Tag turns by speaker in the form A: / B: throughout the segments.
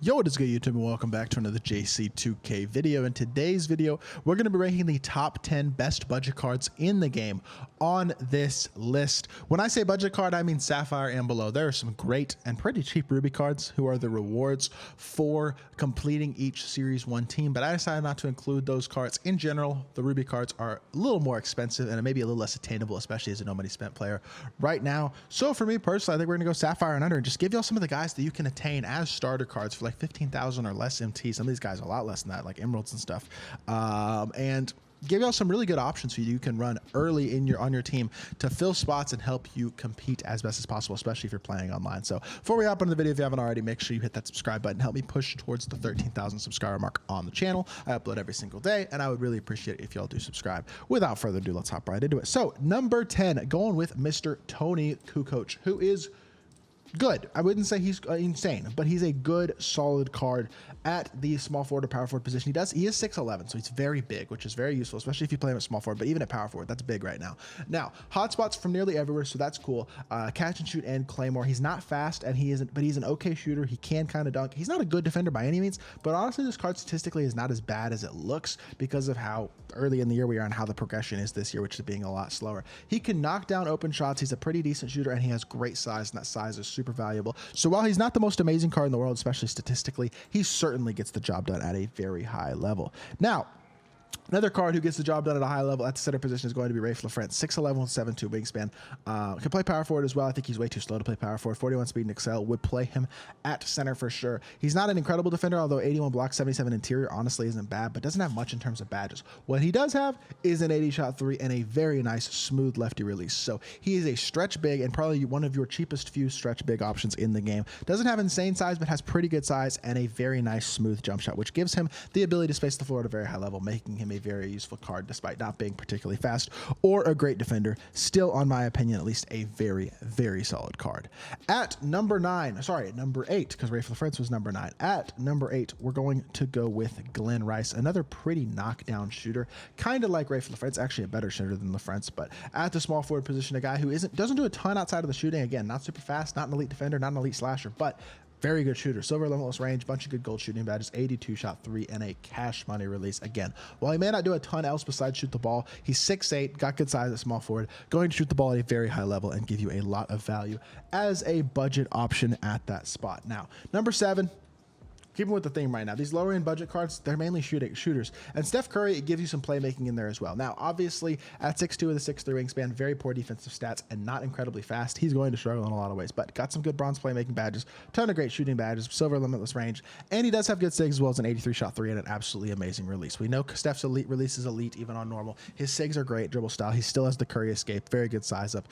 A: Yo, what is good, YouTube, and welcome back to another JC2K video. In today's video, we're going to be ranking the top 10 best budget cards in the game on this list. When I say budget card, I mean Sapphire and below. There are some great and pretty cheap Ruby cards who are the rewards for completing each Series 1 team, but I decided not to include those cards. In general, the Ruby cards are a little more expensive and maybe a little less attainable, especially as a no money spent player right now. So for me personally, I think we're going to go Sapphire and under and just give y'all some of the guys that you can attain as starter cards for like 15,000 or less MT. Some of these guys are a lot less than that, like emeralds and stuff, and give y'all some really good options for you can run early in on your team to fill spots and help you compete as best as possible, especially if you're playing online. So before we hop into the video, if you haven't already, make sure you hit that subscribe button. Help me push towards the 13,000 subscriber mark on the channel. I upload every single day, and I would really appreciate it if y'all do subscribe. Without further ado, let's hop right into it. So number 10, going with Mr. Tony Kukoc, who is good. I wouldn't say he's insane, but he's a good, solid card at the small forward or power forward position. He is 6'11", so he's very big, which is very useful, especially if you play him at small forward, but even at power forward, that's big right now. Now, hotspots from nearly everywhere, so that's cool. Catch and shoot and claymore. He's not fast, and but he's an okay shooter. He can kind of dunk. He's not a good defender by any means, but honestly, this card statistically is not as bad as it looks because of how early in the year we are and how the progression is this year, which is being a lot slower. He can knock down open shots. He's a pretty decent shooter, and he has great size, and that size is super valuable. So while he's not the most amazing card in the world, especially statistically, he certainly gets the job done at a very high level. Now, another card who gets the job done at a high level at the center position is going to be Rafe LaFrance, 6'11" with 7'2" wingspan. Can play power forward as well. I think he's way too slow to play power forward. 41 speed and excel would play him at center for sure. He's not an incredible defender, although 81 block, 77 interior honestly isn't bad, but doesn't have much in terms of badges. What he does have is an 80 shot three and a very nice smooth lefty release. So he is a stretch big and probably one of your cheapest few stretch big options in the game. Doesn't have insane size, but has pretty good size and a very nice smooth jump shot, which gives him the ability to space the floor at a very high level, making him a very useful card despite not being particularly fast or a great defender. Still, on my opinion, at least a very, very solid card. At number 8, because Rafe LaFrance was number 9. At number 8, we're going to go with Glenn Rice, another pretty knockdown shooter, kind of like Rafe LaFrance, actually a better shooter than LaFrance, but at the small forward position, a guy who doesn't do a ton outside of the shooting. Again, not super fast, not an elite defender, not an elite slasher, but very good shooter. Silver limitless range, bunch of good gold shooting badges, 82 shot 3, and a cash money release. Again, while he may not do a ton else besides shoot the ball, he's 6'8", got good size at small forward, going to shoot the ball at a very high level and give you a lot of value as a budget option at that spot. Now, number 7, keeping with the theme right now, these lower end budget cards, they're mainly shooters. And Steph Curry, it gives you some playmaking in there as well. Now, obviously, at 6'2" with a 6'3" wingspan, very poor defensive stats and not incredibly fast. He's going to struggle in a lot of ways, but got some good bronze playmaking badges, ton of great shooting badges, silver limitless range, and he does have good sigs as well as an 83 shot 3 and an absolutely amazing release. We know Steph's elite release is elite even on normal. His sigs are great, dribble style. He still has the Curry escape, very good size up.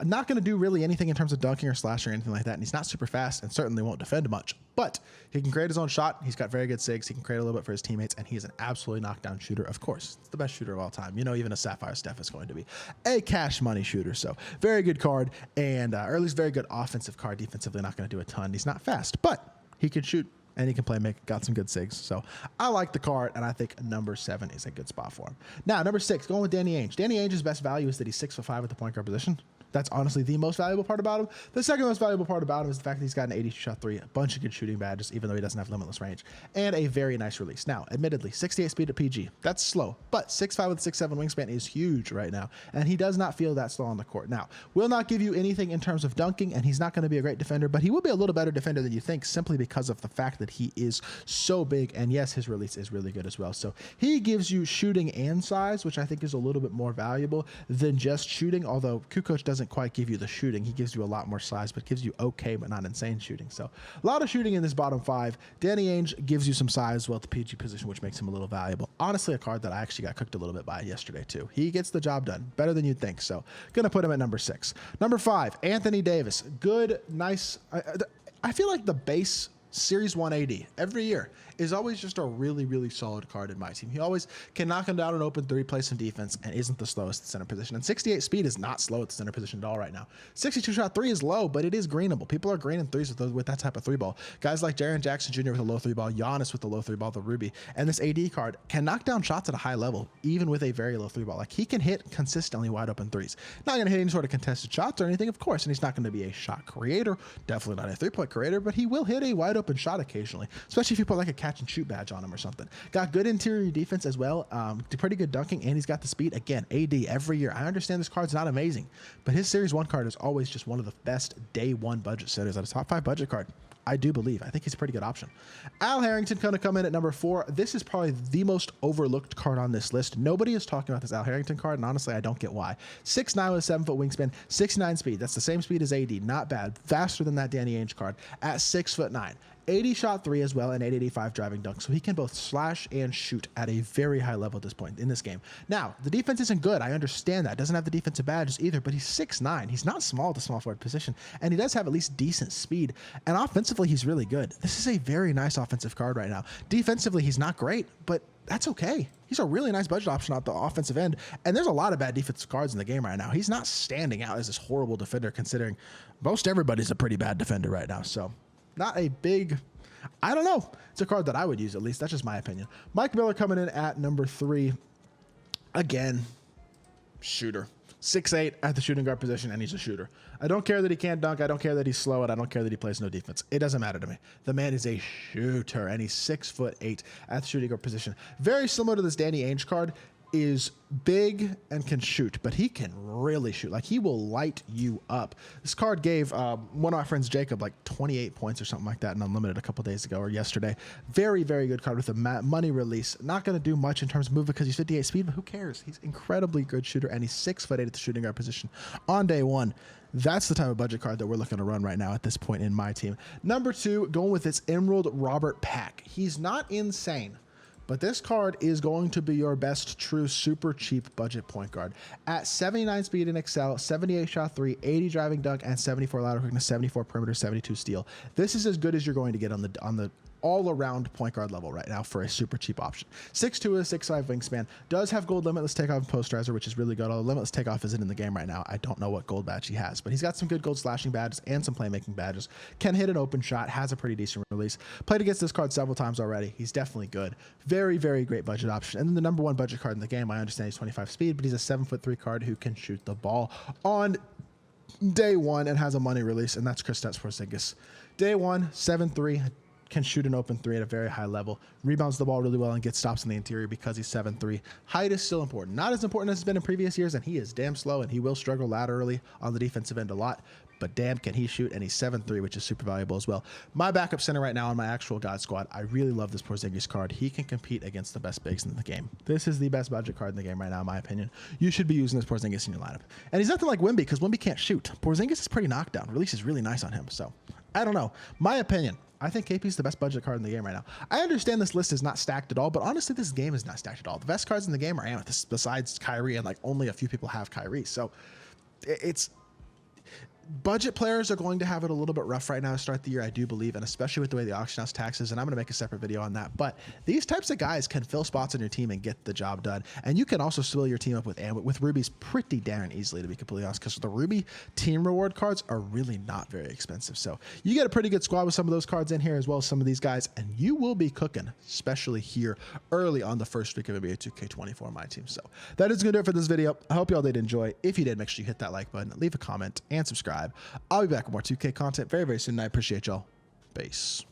A: Not going to do really anything in terms of dunking or slashing or anything like that, and he's not super fast and certainly won't defend much, but he can create his own shot. He's got very good sigs. He can create a little bit for his teammates, and he's an absolutely knockdown shooter. Of course, it's the best shooter of all time. You know, even a Sapphire Steph is going to be a cash money shooter. So very good card, and or at least very good offensive card. Defensively, not going to do a ton. He's not fast, but he can shoot and he can play make. Got some good sigs. So I like the card, and I think number 7 is a good spot for him. Now, number 6, going with Danny Ainge. Danny Ainge's best value is that he's 6'5" at the point guard position. That's honestly the most valuable part about him. The second most valuable part about him is the fact that he's got an 82 shot 3, a bunch of good shooting badges, even though he doesn't have limitless range, and a very nice release. Now, admittedly, 68 speed at PG. That's slow, but 6'5" with 6'7" wingspan is huge right now, and he does not feel that slow on the court. Now, will not give you anything in terms of dunking, and he's not going to be a great defender, but he will be a little better defender than you think simply because of the fact that he is so big, and yes, his release is really good as well. So he gives you shooting and size, which I think is a little bit more valuable than just shooting, although Kukoc doesn't quite give you the shooting. He gives you a lot more size, but gives you okay but not insane shooting. So a lot of shooting in this bottom 5. Danny Ainge gives you some size as well at the PG position, which makes him a little valuable. Honestly, a card that I actually got cooked a little bit by yesterday too. He gets the job done better than you'd think, so gonna put him at number 6. Number 5, Anthony Davis. Good, nice. I feel like the base Series 1 AD every year is always just a really, really solid card in my team. He always can knock him down an open 3, play some defense, and isn't the slowest at the center position. And 68 speed is not slow at the center position at all right now. 62 shot 3 is low, but it is greenable. People are greening threes with that type of 3 ball. Guys like Jaren Jackson Jr. with a low 3 ball, Giannis with a low 3 ball, the Ruby, and this AD card can knock down shots at a high level, even with a very low 3 ball. Like, he can hit consistently wide open threes. Not going to hit any sort of contested shots or anything, of course, and he's not going to be a shot creator, definitely not a 3-point creator, but he will hit a wide open open shot occasionally, especially if you put like a catch and shoot badge on him or something. Got good interior defense as well, pretty good dunking, and he's got the speed. Again, AD every year. I understand this card's not amazing, but his Series 1 card is always just one of the best day one budget setters at a top 5 budget card. I do believe. I think he's a pretty good option. Al Harrington going to come in at number 4. This is probably the most overlooked card on this list. Nobody is talking about this Al Harrington card, and honestly, I don't get why. 6'9" with a 7-foot wingspan, 69 speed. That's the same speed as AD. Not bad. Faster than that Danny Ainge card at 6'9". 80 shot 3 as well, and 885 driving dunk. So he can both slash and shoot at a very high level at this point in this game. Now, the defense isn't good. I understand that. Doesn't have the defensive badges either, but he's 6'9". He's not small at the small forward position, and he does have at least decent speed. And offensively, he's really good. This is a very nice offensive card right now. Defensively, he's not great, but that's okay. He's a really nice budget option at the offensive end, and there's a lot of bad defensive cards in the game right now. He's not standing out as this horrible defender, considering most everybody's a pretty bad defender right now. So not a big, I don't know. It's a card that I would use, at least. That's just my opinion. Mike Miller coming in at number 3. Again, shooter. 6'8" at the shooting guard position, and he's a shooter. I don't care that he can't dunk. I don't care that he's slow, and I don't care that he plays no defense. It doesn't matter to me. The man is a shooter, and he's 6'8" at the shooting guard position. Very similar to this Danny Ainge card. Is big and can shoot, but he can really shoot. Like, he will light you up. This card gave one of my friends, Jacob, like 28 points or something like that in Unlimited a couple days ago or yesterday. Very, very good card with a money release. Not going to do much in terms of movement because he's 58 speed, but who cares? He's incredibly good shooter, and he's 6'8" at the shooting guard position on day one. That's the type of budget card that we're looking to run right now at this point in my team. Number 2, going with its Emerald Robert Pack. He's not insane, but this card is going to be your best true super cheap budget point guard. At 79 speed in Excel, 78 shot 3, 80 driving dunk, and 74 lateral quickness, 74 perimeter, 72 steal. This is as good as you're going to get on the all-around point guard level right now for a super cheap option. 6'2" with a 6'5" wingspan. Does have gold limitless takeoff and posterizer, which is really good. Although limitless takeoff isn't in the game right now. I don't know what gold badge he has, but he's got some good gold slashing badges and some playmaking badges. Can hit an open shot, has a pretty decent release. Played against this card several times already. He's definitely good. Very, very great budget option. And then the number 1 budget card in the game, I understand he's 25 speed, but he's a 7'3" card who can shoot the ball on day one and has a money release, and that's Kristaps Porzingis. Day 1, 7'3", can shoot an open 3 at a very high level, rebounds the ball really well, and gets stops in the interior because he's 7'3". Height is still important. Not as important as it's been in previous years, and he is damn slow, and he will struggle laterally on the defensive end a lot, but damn can he shoot, and he's 7'3", which is super valuable as well. My backup center right now on my actual God squad, I really love this Porzingis card. He can compete against the best bigs in the game. This is the best budget card in the game right now, in my opinion. You should be using this Porzingis in your lineup. And he's nothing like Wemby, because Wemby can't shoot. Porzingis is pretty knockdown. Release is really nice on him, so I don't know. My opinion, I think KP is the best budget card in the game right now. I understand this list is not stacked at all, but honestly, this game is not stacked at all. The best cards in the game are Amethyst, besides Kyrie, and like only a few people have Kyrie. So it's budget players are going to have it a little bit rough right now to start the year, I do believe, and especially with the way the auction house taxes, and I'm going to make a separate video on that. But these types of guys can fill spots on your team and get the job done. And you can also fill your team up with rubies pretty darn easily, to be completely honest, because the ruby team reward cards are really not very expensive. So you get a pretty good squad with some of those cards in here, as well as some of these guys, and you will be cooking, especially here early on the first week of NBA 2K24 MyTEAM. So that is going to do it for this video. I hope y'all did enjoy. If you did, make sure you hit that like button, leave a comment, and subscribe. I'll be back with more 2K content very, very soon, and I appreciate y'all. Peace.